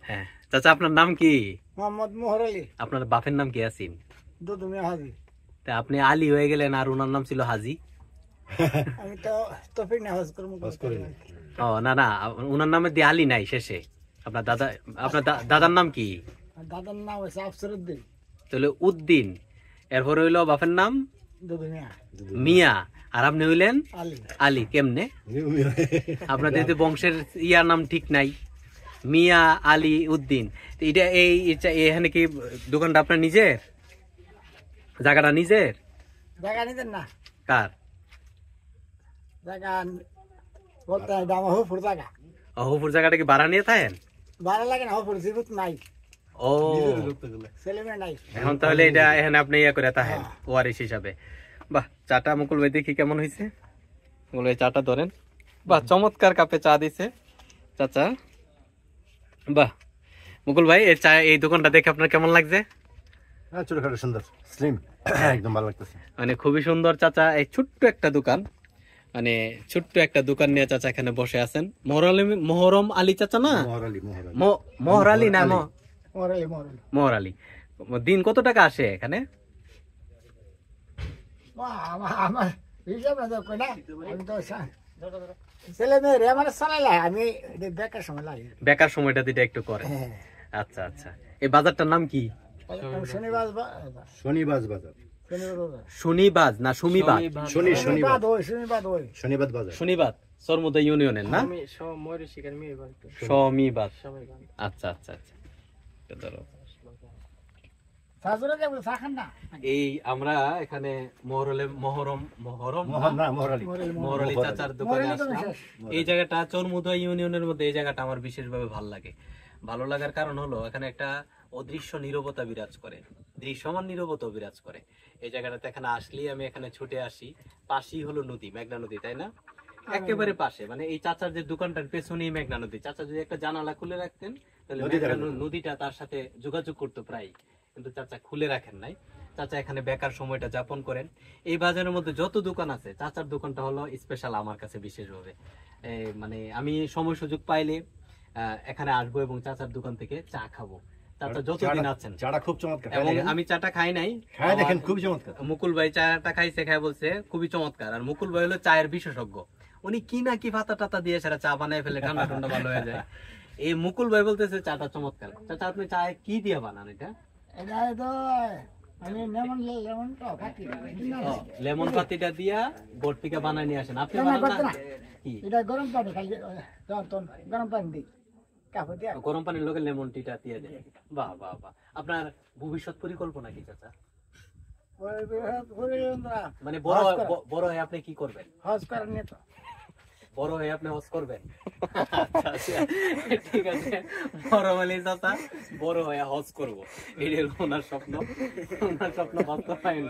হ্যাঁ চাচা, আপনার নাম কি? মোহাম্মদ মোহর আলী। আপনার বাপের নাম কি আছেন? দুদুমিয়া হাজি। তা আপনি আলী হয়ে গেলেন, আর ওনার নাম ছিল হাজি। আমি তো তফিক না হজ করি। ও না না, ওনার নামে দিয়ে আলী নাই শেষে। আপনার দাদার নাম কি? দাদার নাম হচ্ছে আফসরউদ্দিন। তাহলে উদ্দিন, এরপর হইলো বাপের নাম দুদুমিয়া মিয়া, আর আপনি হইলেন আলী। আলী। কেমনে আপনাদের তো বংশের ইয়ার নাম ঠিক নাই, মিয়া আলী উদ্দিন। এটা এখানে কি দোকানটা আপনার নিজের? জায়গাটা নিজের? জায়গা নিতেন না, কার জায়গা বলতে আমার হফুর জায়গা। হপুর জায়গাটা কি ভাড়া নিয়ে থাকেন? ভালো লাগে না, হফুর জীবিত নাই, ও ছেলে মেয়ে নাই। এখন তাহলে এটা এখানে আপনি ইয়া করে থাকেন ওয়ারিশ হিসাবে। বাহ, চাটা মুকুল ভাই দেখি কেমন হয়েছে। মুকুল ভাই চাটা ধরেন। বাহ, চমৎকার কাপে চা দিছে চাচা। বাহ মুকুল ভাই, এই দোকানটা দেখে আপনার কেমন লাগছে? ছোটখাটো সুন্দর স্লিম, একদম ভালো লাগতেছে। মানে খুবই সুন্দর চাচা। এই ছোট্ট একটা দোকান, মানে ছোট্ট একটা দোকান নিয়ে চাচা এখানে বসে আছেন। মোহরম আলী চাচা না? মোহর আলী না, মোহর আলী। দিন কত টাকা আসে এখানে? আমার হিসাব না, আমি তো ছেলে মেয়ে রে আমার চালাইলা, আমি বেকার সময় লাগে। বেকার সময়টা দিটা একটু করে। আচ্ছা আচ্ছা, এই বাজারটার নাম কি? শনিবাজ বাজার। শনিবাজ না সুমিবাজ? শনিবাদ বাজার। শনিবাদ সরমুদা ইউনিয়নের না? সমিবাজ। আচ্ছা আচ্ছা আচ্ছা। এই আমরা এখানে মোহর আলী চাচার দোকানে আসলাম। এই জায়গাটা চরমুদা ইউনিয়নের মধ্যে, এই জায়গাটা আমার বিশেষভাবে ভালো লাগে। ভালো লাগার কারণ হলো এখানে একটা অদৃশ্য নীরবতা বিরাজ করে, দৃশ্যমান নীরবতা বিরাজ করে। এই জায়গাটাতে এখানে আসলেই আমি এখানে ছুটে আসি। পাশেই হলো নদী, মেঘনা নদী, তাই না? একেবারে পাশে, মানে এই চাচার যে দোকানটার পেছনেই মেঘনা নদী। চাচা যদি একটা জানালা খুলে রাখতেন তাহলে নদীটা তার সাথে যোগাযোগ করতো প্রায়, কিন্তু চাচা খুলে রাখেন নাই। চাচা এখানে বেকার সময়টা যাপন করেন। এই বাজারের মধ্যে যত দোকান আছে, চাচার দোকানটা হলো স্পেশাল আমার কাছে বিশেষভাবে। মানে আমি সময় সুযোগ পাইলে এখানে আসবো এবং চাচার দোকান থেকে চা খাবো। চাচা যতদিন আছেন চাটা খুব চমৎকার, এবং আমি চাটা খাই নাই, খাই দেখেন খুব চমৎকার। মুকুল ভাই চাটা খাইছে, খাই বলছে খুবই চমৎকার। আর মুকুল ভাই হলো চায়ের বিশেষজ্ঞ, উনি কি না কি পাতা টাতা দিয়ে সেটা চা বানায় ফেলে, ঠান্ডা ঠান্ডা ভালো হয়ে যায়। এই মুকুল ভাই বলতেছে চাটা চমৎকার। চাচা আপনি চায় কি দিয়ে বানান এটা? লেমন পাতিটা দিয়া বোর্ড থেকে বানায় নিয়ে আসেন আপনি? গরম পানি খাই, গরম পানি দিই, গরম পানির লোকের লেমন টিটা দিয়ে দেয়। বাহ বাহ বাহ। আপনার ভবিষ্যৎ পরিকল্পনা কি চাচা? মানে বড় হয়ে আপনি কি করবেন? হজ করার নিয়ে তো বড় হয়ে আপনি হজ করবেন? ঠিক আছে, বড় হলে চাচা বড় হয়ে হজ করবো, এটাই ওনার স্বপ্ন। ওনার স্বপ্ন বাস্তবায়ন।